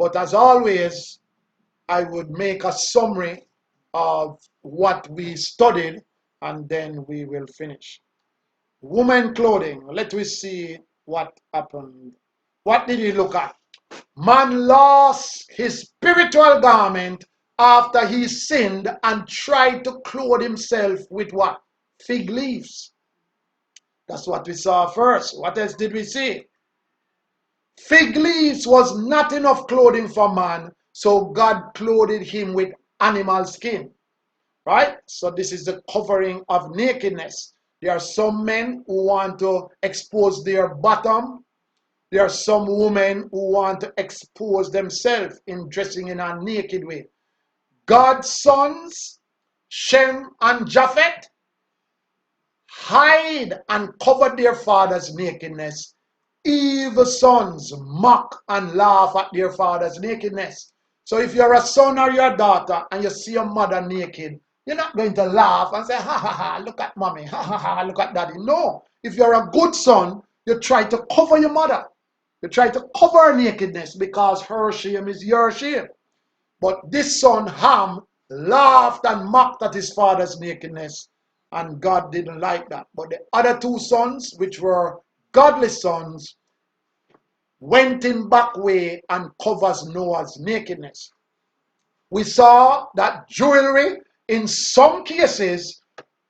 But as always, I would make a summary of what we studied and then we will finish. Women clothing. Let us see what happened. What did we look at? Man lost his spiritual garment after he sinned and tried to clothe himself with what? Fig leaves. That's what we saw first. What else did we see? Fig leaves was not enough clothing for man, so God clothed him with animal skin. Right? So this is the covering of nakedness. There are some men who want to expose their bottom. There are some women who want to expose themselves in dressing in a naked way. God's sons, Shem and Japheth, hide and cover their father's nakedness. Evil sons mock and laugh at their father's nakedness. So if you're a son or your daughter and you see your mother naked, you're not going to laugh and say, ha ha ha, look at mommy, ha ha ha, look at daddy. No. If you're a good son, you try to cover your mother. You try to cover her nakedness because her shame is your shame. But this son, Ham, laughed and mocked at his father's nakedness, and God didn't like that. But the other two sons, which were godly sons, went in back way and covers Noah's nakedness. We saw that jewelry, in some cases,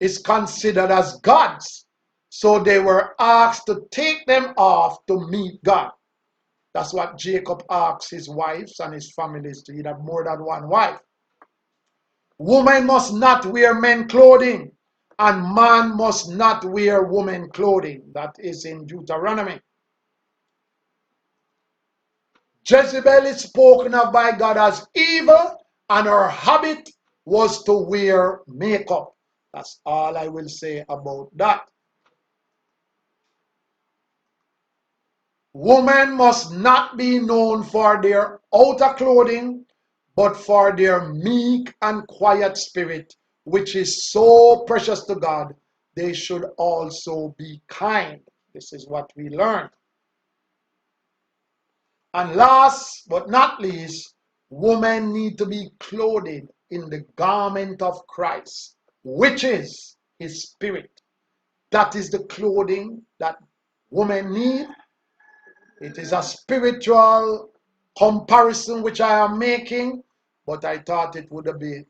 is considered as gods. So they were asked to take them off to meet God. That's what Jacob asked his wives and his families to have more than one wife. Woman must not wear men clothing, and man must not wear woman clothing. That is in Deuteronomy. Jezebel is spoken of by God as evil, and her habit was to wear makeup. That's all I will say about that. Women must not be known for their outer clothing, but for their meek and quiet spirit, which is so precious to God. They should also be kind. This is what we learned. And last but not least, women need to be clothed in the garment of Christ, which is his spirit. That is the clothing that women need. It is a spiritual comparison which I am making, but I thought it would be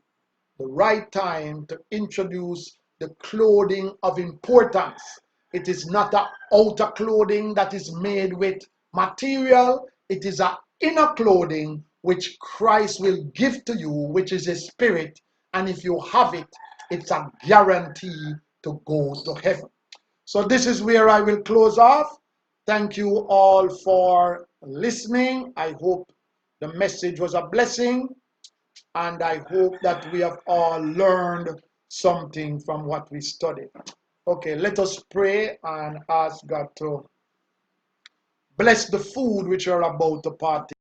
the right time to introduce the clothing of importance. It is not an outer clothing that is made with material. It is an inner clothing which Christ will give to you, which is a spirit. And if you have it, it's a guarantee to go to heaven. So this is where I will close off. Thank you all for listening. I hope the message was a blessing. And I hope that we have all learned something from what we studied. Okay, let us pray and ask God to bless the food which we are about to partake.